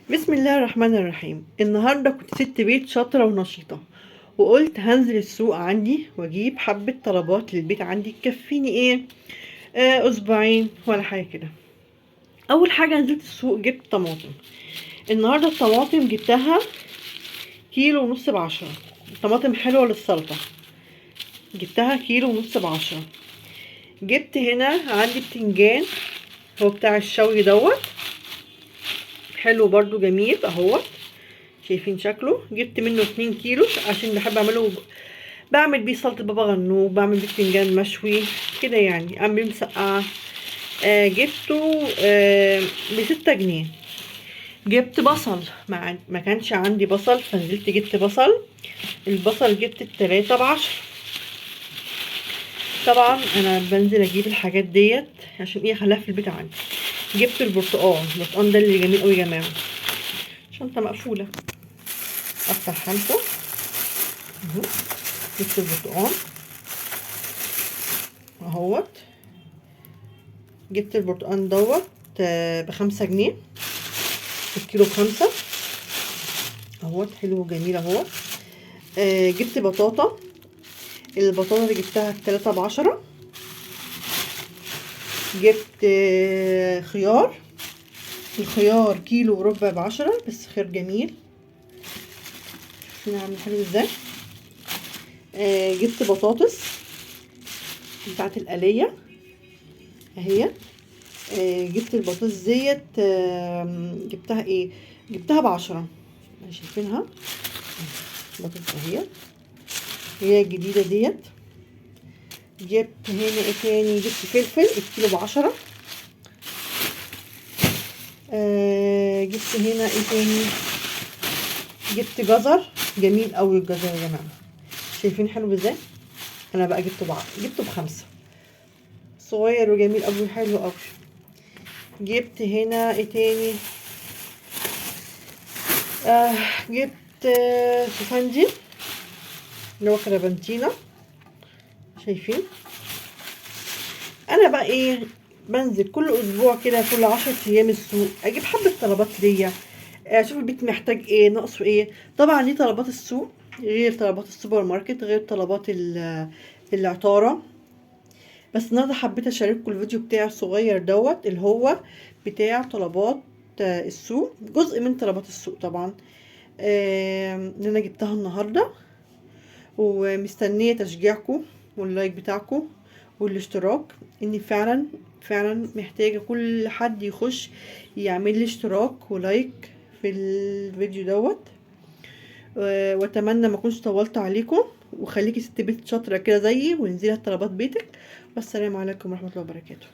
بسم الله الرحمن الرحيم. النهارده كنت ست بيت شاطره ونشيطه، وقلت هنزل السوق عندي واجيب حبه طلبات للبيت عندي تكفيني ايه، اسبوعين ولا حاجه كده. اول حاجه نزلت السوق جبت طماطم. النهارده الطماطم جبتها كيلو ونص ب10. طماطم حلوه للسلطه، جبتها كيلو ونص ب10. جبت هنا عندي بتنجان، هو بتاع الشوي دوت، حلو برضو جميل اهوت، شايفين شكله. جبت منه 2 كيلو عشان بحب اعمله، بعمل بيه سلطه بابا غنوج، بعمل بيه بتنجان مشوي كده يعني، اعمل بيه مسقعه. جبته ب6 جنيه. جبت بصل، ما كانش عندي بصل فنزلت جبت بصل. البصل جبت التلاتة ب10. طبعا انا بنزل اجيب الحاجات ديت عشان ايه اخليها في البيت عندي. جبت البرتقال ده اللي جميل قوي يا جماعه. شنطه مقفوله، افتح خمسه اهو. جبت البرتقال اهوت. جبت البرتقال دوت ب5 جنيه، الكيلو ب5 اهوت، حلو وجميل اهوت. جبت بطاطا، البطاطا اللي جبتها ب3 ب10. جبت خيار، الخيار كيلو وربع ب10، بس خيار جميل. شوفوا عامل حلو ازاي. جبت بطاطس بتاعت القلية اهي. جبت البطاطس ديت، جبتها ايه، جبتها ب10. شايفينها بطاطس اهي، هي الجديدة ديت. جبت هنا ايه تاني، جبت فلفل الكيلو ب10. جبت هنا ايه تاني، جبت جزر جميل قوي الجزر يا جماعة، شايفين حلو ازاي. انا بقى جبته ب5، صغير وجميل قوي حلو قوي. جبت هنا ايه تاني، جبت سفنجي اللي هو كربنتينا، شايفين. انا بقى ايه، بنزل كل اسبوع كده، كل 10 ايام السوق، اجيب حبه طلبات ليا، اشوف البيت محتاج ايه، ناقصه ايه. طبعا دي طلبات السوق غير طلبات السوبر ماركت، غير طلبات العطاره. بس النهارده حبيت اشارككم الفيديو بتاعي الصغير دوت، اللي هو بتاع طلبات السوق، جزء من طلبات السوق طبعا، اللي انا جبتها النهارده. ومستنيه تشجيعكم واللايك بتاعكم والاشتراك، اني فعلا فعلا محتاجه كل حد يخش يعمل لي اشتراك ولايك في الفيديو دوت. واتمنى ما اكونش طولت عليكم، وخليكي ست بيت شاطره كده زيي، وانزلي طلبات بيتك. والسلام عليكم ورحمه الله وبركاته.